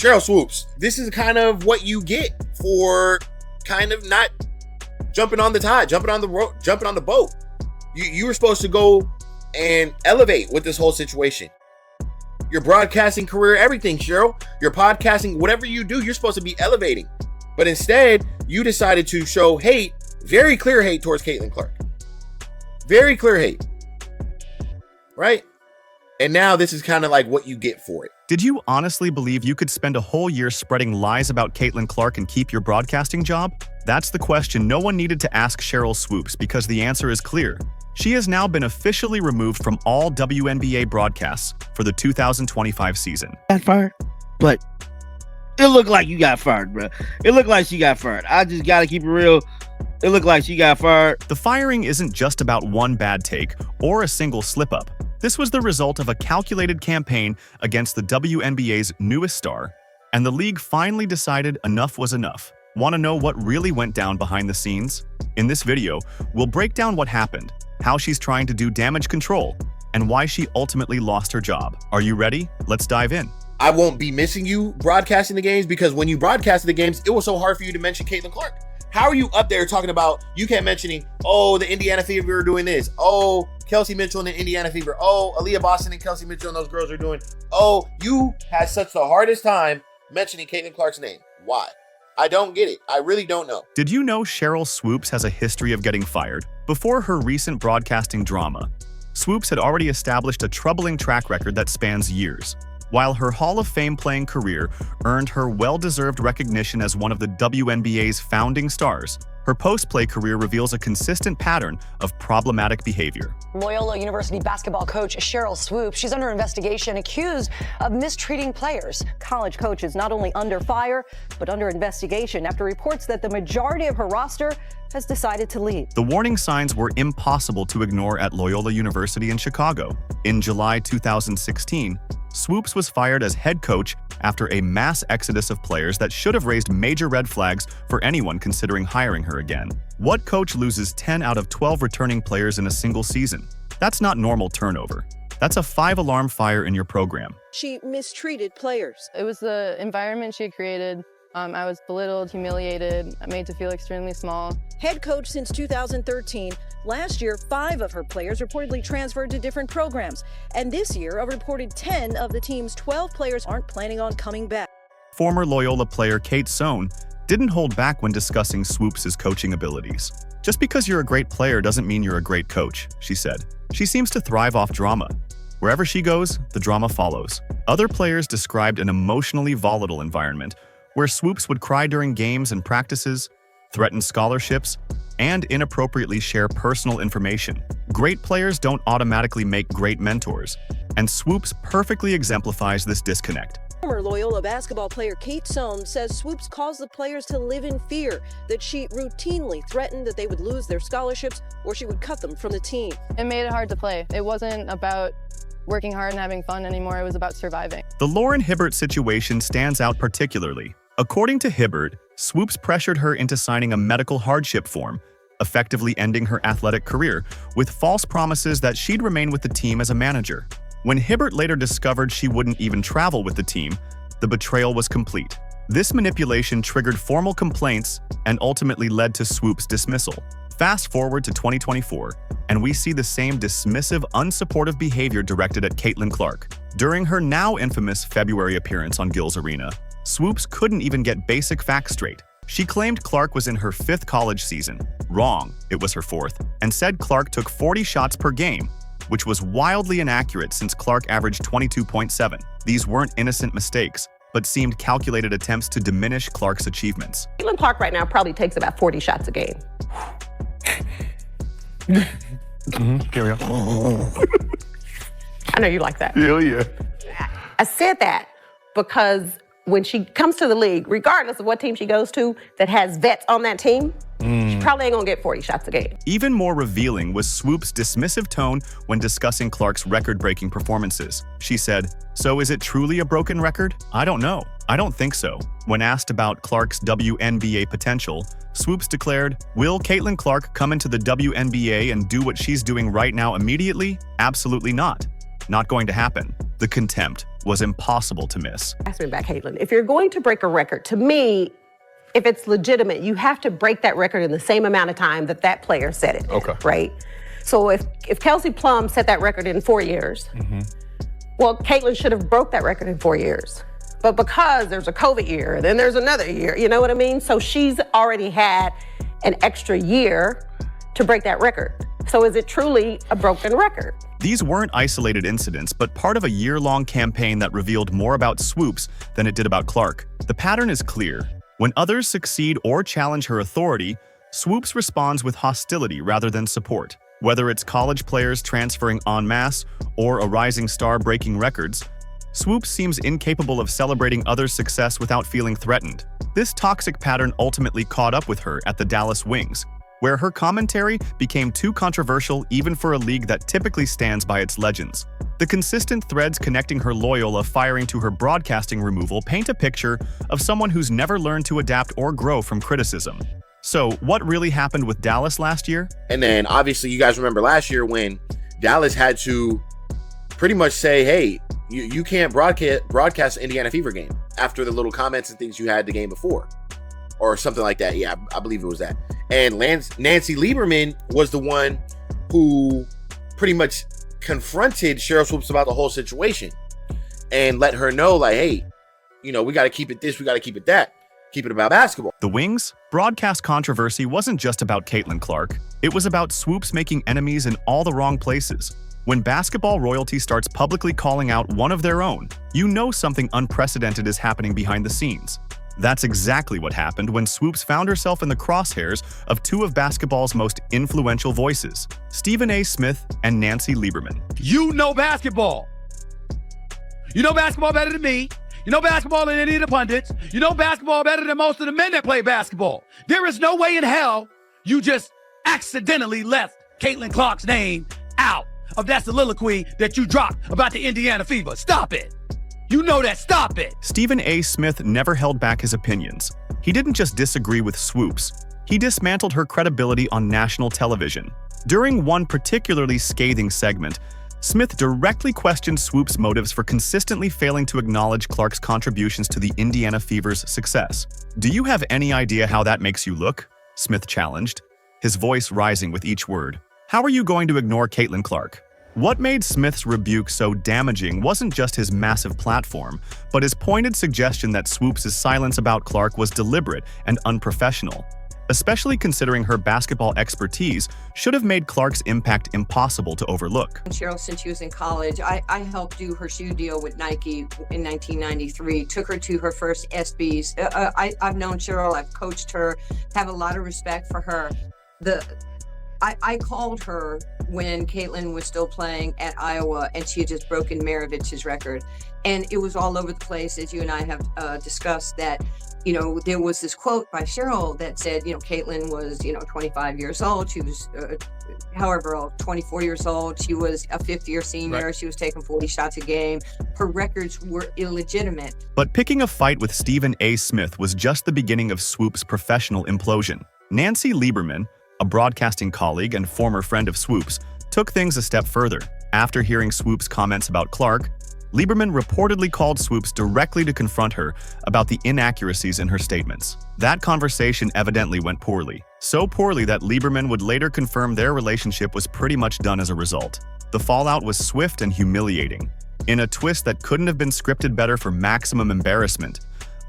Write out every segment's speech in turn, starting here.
Sheryl Swoopes, this is kind of what you get for kind of not jumping on the tide, jumping on the boat. You were supposed to go and elevate with this whole situation. Your broadcasting career, everything, Sheryl. Your podcasting, whatever you do, you're supposed to be elevating. But instead, you decided to show hate, very clear hate towards Caitlin Clark. Very clear hate. Right? And now this is kind of like what you get for it. Did you honestly believe you could spend a whole year spreading lies about Caitlin Clark and keep your broadcasting job? That's the question no one needed to ask Sheryl Swoopes, because the answer is clear. She has now been officially removed from all WNBA broadcasts for the 2025 season. Got fired, but it looked like you got fired, bro. It looked like she got fired. I just gotta keep it real. It looked like she got fired. The firing isn't just about one bad take or a single slip-up. This was the result of a calculated campaign against the WNBA's newest star, and the league finally decided enough was enough. Want to know what really went down behind the scenes? In this video, we'll break down what happened, how she's trying to do damage control, and why she ultimately lost her job. Are you ready? Let's dive in. I won't be missing you broadcasting the games, because when you broadcasted the games, it was so hard for you to mention Caitlin Clark. How are you up there talking about, you kept mentioning, oh, the Indiana Fever are doing this. Oh, Kelsey Mitchell and the Indiana Fever. Oh, Aaliyah Boston and Kelsey Mitchell and those girls are doing. Oh, you had such the hardest time mentioning Caitlin Clark's name. Why? I don't get it. I really don't know. Did you know Sheryl Swoopes has a history of getting fired? Before her recent broadcasting drama, Swoopes had already established a troubling track record that spans years. While her Hall of Fame playing career earned her well-deserved recognition as one of the WNBA's founding stars, her post-play career reveals a consistent pattern of problematic behavior. Loyola University basketball coach Sheryl Swoopes, she's under investigation, accused of mistreating players. College coach is not only under fire, but under investigation after reports that the majority of her roster has decided to leave. The warning signs were impossible to ignore at Loyola University in Chicago. In July 2016, Swoopes was fired as head coach after a mass exodus of players that should have raised major red flags for anyone considering hiring her again. What coach loses 10 out of 12 returning players in a single season? That's not normal turnover. That's a 5-alarm fire in your program. She mistreated players. It was the environment she had created. I was belittled, humiliated, made to feel extremely small. Head coach since 2013. Last year, 5 of her players reportedly transferred to different programs. And this year, a reported 10 of the team's 12 players aren't planning on coming back. Former Loyola player Kate Sohn didn't hold back when discussing Swoopes' coaching abilities. Just because you're a great player doesn't mean you're a great coach, she said. She seems to thrive off drama. Wherever she goes, the drama follows. Other players described an emotionally volatile environment where Swoopes would cry during games and practices, threaten scholarships, and inappropriately share personal information. Great players don't automatically make great mentors, and Swoopes perfectly exemplifies this disconnect. Former Loyola basketball player Kate Sohn says Swoopes caused the players to live in fear, that she routinely threatened that they would lose their scholarships or she would cut them from the team. It made it hard to play. It wasn't about working hard and having fun anymore. It was about surviving. The Lauren Hibbert situation stands out particularly. According to Hibbert, Swoopes pressured her into signing a medical hardship form, effectively ending her athletic career, with false promises that she'd remain with the team as a manager. When Hibbert later discovered she wouldn't even travel with the team, the betrayal was complete. This manipulation triggered formal complaints and ultimately led to Swoopes' dismissal. Fast forward to 2024, and we see the same dismissive, unsupportive behavior directed at Caitlin Clark. During her now infamous February appearance on Gil's Arena, Swoopes couldn't even get basic facts straight. She claimed Clark was in her 5th college season. Wrong, it was her 4th, and said Clark took 40 shots per game, which was wildly inaccurate since Clark averaged 22.7. These weren't innocent mistakes, but seemed calculated attempts to diminish Clark's achievements. Caitlin Clark right now probably takes about 40 shots a game. Carry on. I know you like that. Hell yeah. I said that because when she comes to the league, regardless of what team she goes to that has vets on that team, she probably ain't gonna get 40 shots a game. Even more revealing was Swoopes' dismissive tone when discussing Clark's record-breaking performances. She said, "So is it truly a broken record? I don't know. I don't think so." When asked about Clark's WNBA potential, Swoopes declared, "Will Caitlin Clark come into the WNBA and do what she's doing right now immediately? Absolutely not. Not going to happen. The contempt was impossible to miss. Ask me back, Caitlin. If you're going to break a record, to me, if it's legitimate, you have to break that record in the same amount of time that that player set it. Okay. Right? So if Kelsey Plum set that record in 4 years, well, Caitlin should have broke that record in 4 years. But because there's a COVID year, then there's another year, you know what I mean? So she's already had an extra year to break that record. So is it truly a broken record? These weren't isolated incidents, but part of a year-long campaign that revealed more about Swoopes than it did about Clark. The pattern is clear. When others succeed or challenge her authority, Swoopes responds with hostility rather than support. Whether it's college players transferring en masse or a rising star breaking records, Swoopes seems incapable of celebrating others' success without feeling threatened. This toxic pattern ultimately caught up with her at the Dallas Wings, where her commentary became too controversial even for a league that typically stands by its legends. The consistent threads connecting her Loyola firing to her broadcasting removal paint a picture of someone who's never learned to adapt or grow from criticism. So, what really happened with Dallas last year? And then, obviously, you guys remember last year when Dallas had to pretty much say, hey, you can't broadcast Indiana Fever game after the little comments and things you had the game before. Or something like that. Yeah, I believe it was that. And Nancy Lieberman was the one who pretty much confronted Sheryl Swoopes about the whole situation and let her know, like, hey, we got to keep it this, we got to keep it that. Keep it about basketball. The Wings' broadcast controversy wasn't just about Caitlin Clark. It was about Swoopes making enemies in all the wrong places. When basketball royalty starts publicly calling out one of their own, you know something unprecedented is happening behind the scenes. That's exactly what happened when Swoopes found herself in the crosshairs of two of basketball's most influential voices, Stephen A. Smith and Nancy Lieberman. You know basketball. You know basketball better than me. You know basketball than any of the pundits. You know basketball better than most of the men that play basketball. There is no way in hell you just accidentally left Caitlin Clark's name out of that soliloquy that you dropped about the Indiana Fever. Stop it. You know that. Stop it. Stephen A. Smith never held back his opinions. He didn't just disagree with Swoopes. He dismantled her credibility on national television. During one particularly scathing segment, Smith directly questioned Swoopes' motives for consistently failing to acknowledge Clark's contributions to the Indiana Fever's success. "Do you have any idea how that makes you look?" Smith challenged, his voice rising with each word. "How are you going to ignore Caitlin Clark?" What made Smith's rebuke so damaging wasn't just his massive platform, but his pointed suggestion that Swoopes' silence about Clark was deliberate and unprofessional. Especially considering her basketball expertise should have made Clark's impact impossible to overlook. Sheryl, since she was in college, I helped do her shoe deal with Nike in 1993, took her to her first ESPYs. I've known Sheryl, I've coached her, have a lot of respect for her. I called her when Caitlin was still playing at Iowa and she had just broken Maravich's record. And it was all over the place, as you and I have discussed, that there was this quote by Sheryl that said, Caitlin was, 25 years old. She was, 24 years old. She was a fifth-year senior. Right. She was taking 40 shots a game. Her records were illegitimate. But picking a fight with Stephen A. Smith was just the beginning of Swoopes' professional implosion. Nancy Lieberman, a broadcasting colleague and former friend of Swoopes, took things a step further. After hearing Swoopes' comments about Clark, Lieberman reportedly called Swoopes directly to confront her about the inaccuracies in her statements. That conversation evidently went poorly. So poorly that Lieberman would later confirm their relationship was pretty much done as a result. The fallout was swift and humiliating. In a twist that couldn't have been scripted better for maximum embarrassment,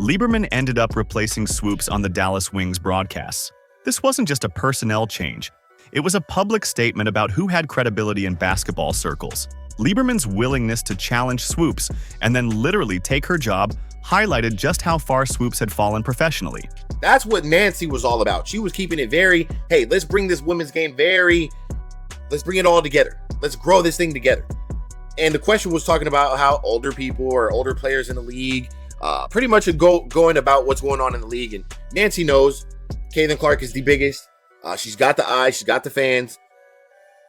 Lieberman ended up replacing Swoopes on the Dallas Wings broadcasts. This wasn't just a personnel change. It was a public statement about who had credibility in basketball circles. Lieberman's willingness to challenge Swoopes and then literally take her job highlighted just how far Swoopes had fallen professionally. That's what Nancy was all about. She was keeping it very, hey, let's bring this women's game let's bring it all together. Let's grow this thing together. And the question was talking about how older people or older players in the league pretty much going about what's going on in the league. And Nancy knows Caitlin Clark is the biggest. She's got the eyes. She's got the fans.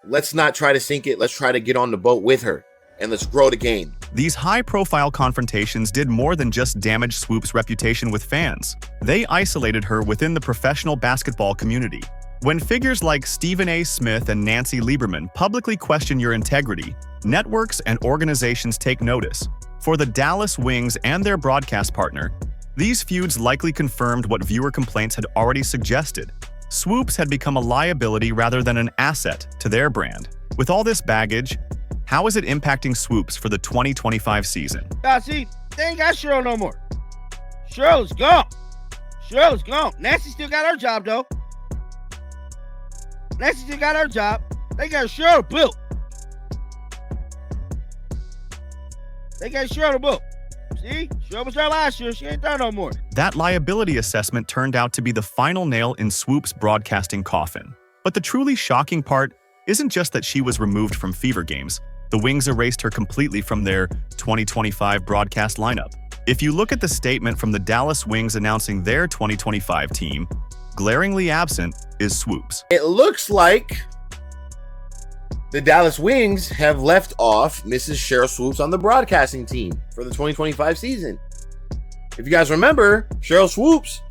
Let's not try to sink it. Let's try to get on the boat with her, and let's grow the game. These high-profile confrontations did more than just damage Swoopes' reputation with fans. They isolated her within the professional basketball community. When figures like Stephen A. Smith and Nancy Lieberman publicly question your integrity, networks and organizations take notice. For the Dallas Wings and their broadcast partner, these feuds likely confirmed what viewer complaints had already suggested. Swoopes had become a liability rather than an asset to their brand. With all this baggage, how is it impacting Swoopes for the 2025 season? See, they ain't got Sheryl no more. Sheryl's gone. Sheryl's gone. Nancy still got her job, though. Nancy still got her job. They got Sheryl built. They got Sheryl built. See? Sheryl was there last year. She ain't there no more. That liability assessment turned out to be the final nail in Swoopes' broadcasting coffin. But the truly shocking part isn't just that she was removed from Fever games. The Wings erased her completely from their 2025 broadcast lineup. If you look at the statement from the Dallas Wings announcing their 2025 team, glaringly absent is Swoopes. It looks like the Dallas Wings have left off Mrs. Sheryl Swoopes on the broadcasting team for the 2025 season. If you guys remember, Sheryl Swoopes,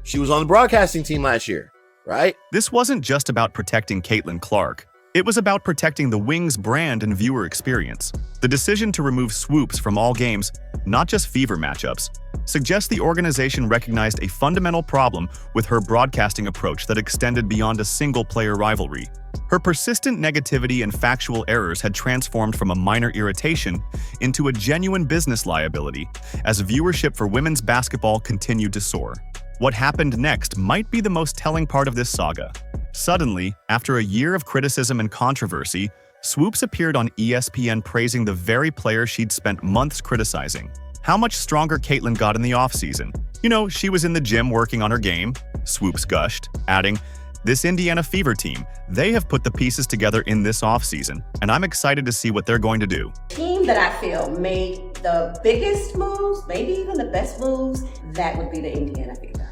she was on the broadcasting team last year, right? This wasn't just about protecting Caitlin Clark. It was about protecting the Wings brand and viewer experience. The decision to remove Swoopes from all games, not just Fever matchups, suggests the organization recognized a fundamental problem with her broadcasting approach that extended beyond a single-player rivalry. Her persistent negativity and factual errors had transformed from a minor irritation into a genuine business liability as viewership for women's basketball continued to soar. What happened next might be the most telling part of this saga. Suddenly, after a year of criticism and controversy, Swoopes appeared on ESPN praising the very player she'd spent months criticizing. How much stronger Caitlin got in the offseason. You know, she was in the gym working on her game, Swoopes gushed, adding, "This Indiana Fever team, they have put the pieces together in this offseason, and I'm excited to see what they're going to do." Team that I feel made the biggest moves, maybe even the best moves, that would be the Indiana Fever.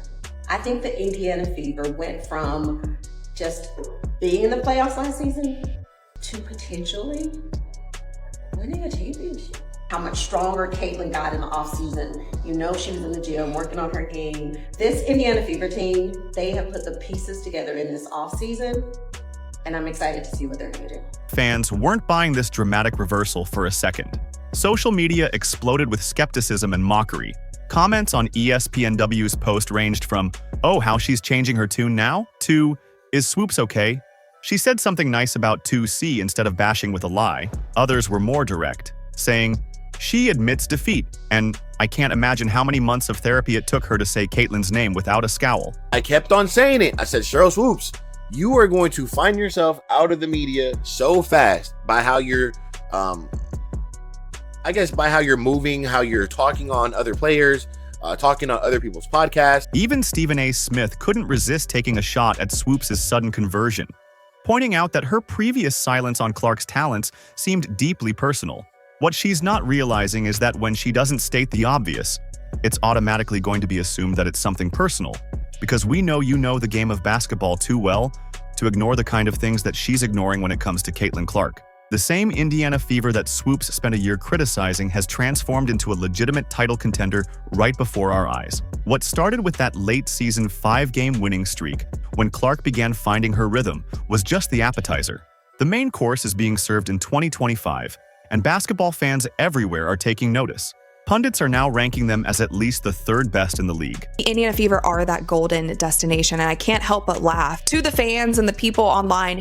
I think the Indiana Fever went from just being in the playoffs last season to potentially winning a championship. How much stronger Caitlin got in the offseason. You know she was in the gym working on her game. This Indiana Fever team, they have put the pieces together in this offseason, and I'm excited to see what they're going to do. Fans weren't buying this dramatic reversal for a second. Social media exploded with skepticism and mockery. Comments on ESPNW's post ranged from, "Oh, how she's changing her tune now?" to, "Is Swoopes okay?" She said something nice about 2C instead of bashing with a lie. Others were more direct, saying, "She admits defeat, and I can't imagine how many months of therapy it took her to say Caitlin's name without a scowl." I kept on saying it. I said, Sheryl Swoopes, you are going to find yourself out of the media so fast by how you're, by how you're moving, how you're talking on other players, talking on other people's podcasts. Even Stephen A. Smith couldn't resist taking a shot at Swoopes' sudden conversion, pointing out that her previous silence on Clark's talents seemed deeply personal. What she's not realizing is that when she doesn't state the obvious, it's automatically going to be assumed that it's something personal, because we know you know the game of basketball too well to ignore the kind of things that she's ignoring when it comes to Caitlin Clark. The same Indiana Fever that Swoopes spent a year criticizing has transformed into a legitimate title contender right before our eyes. What started with that late-season 5-game winning streak, when Clark began finding her rhythm, was just the appetizer. The main course is being served in 2025, and basketball fans everywhere are taking notice. Pundits are now ranking them as at least the third best in the league. The Indiana Fever are that golden destination, and I can't help but laugh to the fans and the people online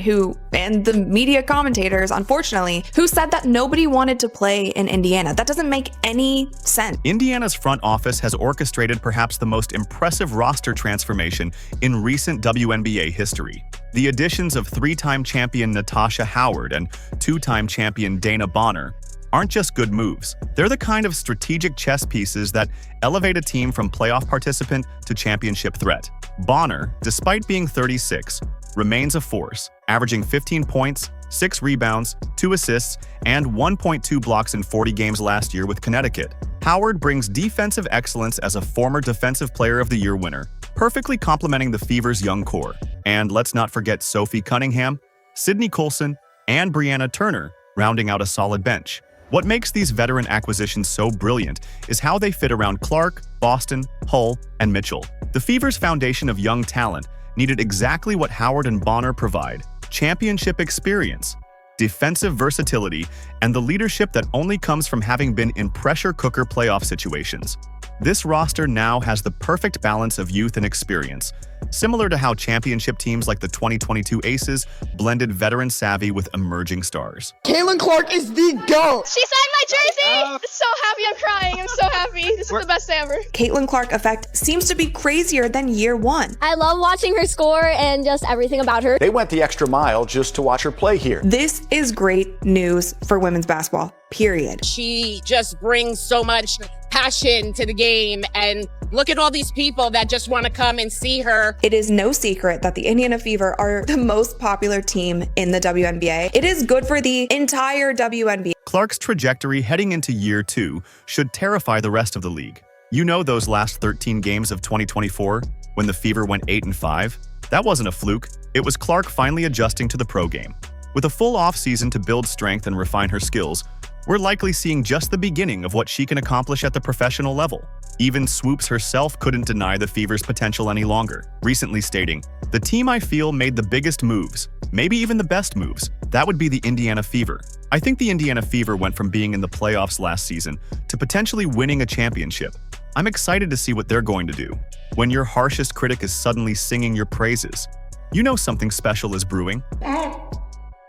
and the media commentators, unfortunately, who said that nobody wanted to play in Indiana. That doesn't make any sense. Indiana's front office has orchestrated perhaps the most impressive roster transformation in recent WNBA history. The additions of 3-time champion Natasha Howard and 2-time champion Dana Bonner aren't just good moves. They're the kind of strategic chess pieces that elevate a team from playoff participant to championship threat. Bonner, despite being 36, remains a force, averaging 15 points, 6 rebounds, 2 assists, and 1.2 blocks in 40 games last year with Connecticut. Howard brings defensive excellence as a former Defensive Player of the Year winner, perfectly complementing the Fever's young core. And let's not forget Sophie Cunningham, Sydney Coulson, and Brianna Turner, rounding out a solid bench. What makes these veteran acquisitions so brilliant is how they fit around Clark, Boston, Hull, and Mitchell. The Fever's foundation of young talent needed exactly what Howard and Bonner provide: championship experience, defensive versatility, and the leadership that only comes from having been in pressure cooker playoff situations. This roster now has the perfect balance of youth and experience, similar to how championship teams like the 2022 Aces blended veteran savvy with emerging stars. Caitlin Clark is the GOAT! She signed my jersey! So happy, I'm crying. I'm so happy. This is the best day ever. Caitlin Clark effect seems to be crazier than year one. I love watching her score and just everything about her. They went the extra mile just to watch her play here. This is great news for women's basketball, period. She just brings so much passion to the game, and look at all these people that just want to come and see her. It is no secret that the Indiana Fever are the most popular team in the WNBA. It is good for the entire WNBA. Clark's trajectory heading into year 2 should terrify the rest of the league. You know those last 13 games of 2024 when the Fever went 8-5? That wasn't a fluke. It was Clark finally adjusting to the pro game. With a full offseason to build strength and refine her skills, we're likely seeing just the beginning of what she can accomplish at the professional level. Even Swoopes herself couldn't deny the Fever's potential any longer, recently stating, "The team I feel made the biggest moves, maybe even the best moves. That would be the Indiana Fever." I think the Indiana Fever went from being in the playoffs last season to potentially winning a championship. I'm excited to see what they're going to do. When your harshest critic is suddenly singing your praises, you know something special is brewing.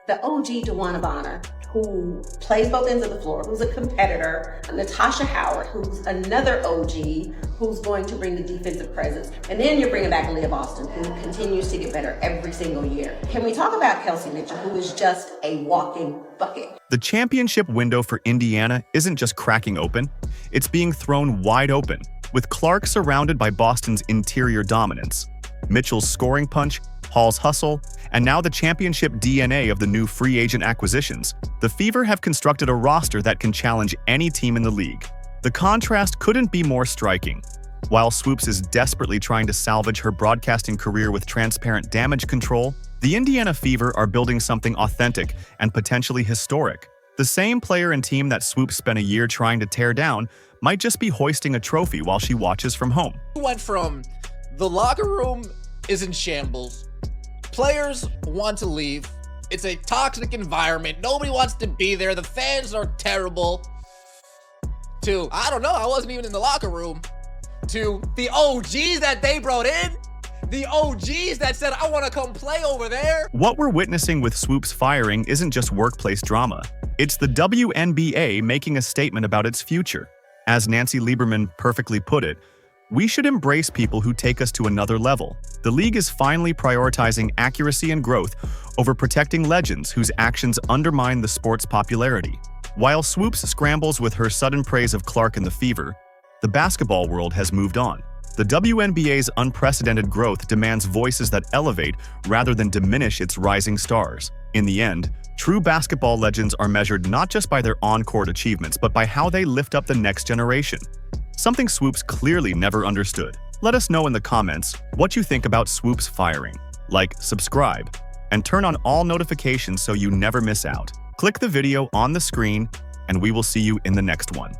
The OG DeWanna Bonner, who plays both ends of the floor, who's a competitor, Natasha Howard, who's another OG, who's going to bring the defensive presence. And then you're bringing back Leah Boston, who continues to get better every single year. Can we talk about Kelsey Mitchell, who is just a walking bucket? The championship window for Indiana isn't just cracking open, it's being thrown wide open, with Clark surrounded by Boston's interior dominance, Mitchell's scoring punch, Hall's hustle, and now the championship DNA of the new free agent acquisitions. The Fever have constructed a roster that can challenge any team in the league. The contrast couldn't be more striking. While Swoopes is desperately trying to salvage her broadcasting career with transparent damage control, the Indiana Fever are building something authentic and potentially historic. The same player and team that Swoopes spent a year trying to tear down might just be hoisting a trophy while she watches from home. We went from the locker room is in shambles, players want to leave, it's a toxic environment, nobody wants to be there, the fans are terrible, to, I don't know, I wasn't even in the locker room, to the OGs that they brought in, the OGs that said, I want to come play over there. What we're witnessing with Swoopes' firing isn't just workplace drama. It's the WNBA making a statement about its future. As Nancy Lieberman perfectly put it, we should embrace people who take us to another level. The league is finally prioritizing accuracy and growth over protecting legends whose actions undermine the sport's popularity. While Swoopes scrambles with her sudden praise of Clark and the Fever, the basketball world has moved on. The WNBA's unprecedented growth demands voices that elevate rather than diminish its rising stars. In the end, true basketball legends are measured not just by their on-court achievements, but by how they lift up the next generation. Something Swoopes clearly never understood. Let us know in the comments what you think about Swoopes' firing. Like, subscribe, and turn on all notifications so you never miss out. Click the video on the screen, and we will see you in the next one.